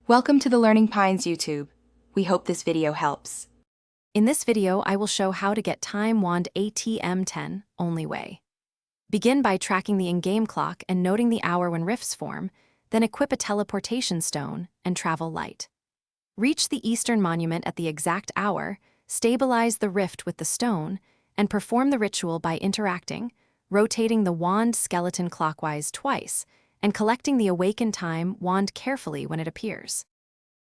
Welcome to the Learning Pines YouTube. We hope this video helps. In this video, I will show how to get Time Wand ATM10 only way. Begin by tracking the in-game clock and noting the hour when rifts form, then equip a teleportation stone and travel light. Reach the Eastern Monument at the exact hour, stabilize the rift with the stone, and perform the ritual by interacting, rotating the wand skeleton clockwise twice, and collecting the awakened time wand carefully when it appears.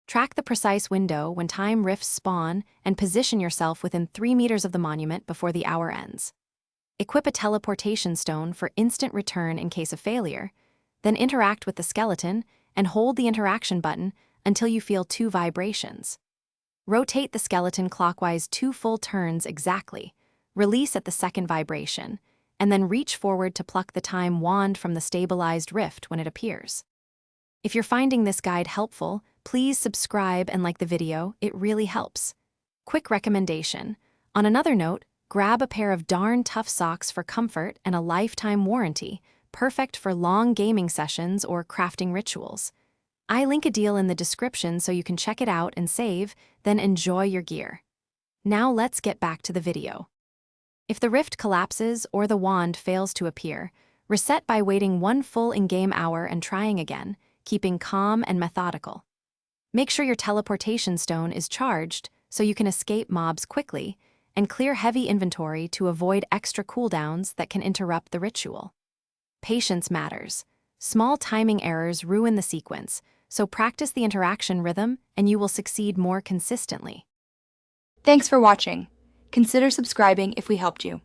Track the precise window when time rifts spawn and position yourself within 3 meters of the monument before the hour ends. Equip a teleportation stone for instant return in case of failure, then interact with the skeleton and hold the interaction button until you feel 2 vibrations. Rotate the skeleton clockwise 2 full turns exactly, release at the second vibration, and then reach forward to pluck the time wand from the stabilized rift when it appears. If you're finding this guide helpful, please subscribe and like the video, it really helps. Quick recommendation. On another note, grab a pair of darn tough socks for comfort and a lifetime warranty, perfect for long gaming sessions or crafting rituals. I link a deal in the description so you can check it out and save, then enjoy your gear. Now let's get back to the video. If the rift collapses or the wand fails to appear, reset by waiting 1 full in-game hour and trying again, keeping calm and methodical. Make sure your teleportation stone is charged so you can escape mobs quickly, and clear heavy inventory to avoid extra cooldowns that can interrupt the ritual. Patience matters. Small timing errors ruin the sequence, so practice the interaction rhythm and you will succeed more consistently. Thanks for watching. Consider subscribing if we helped you.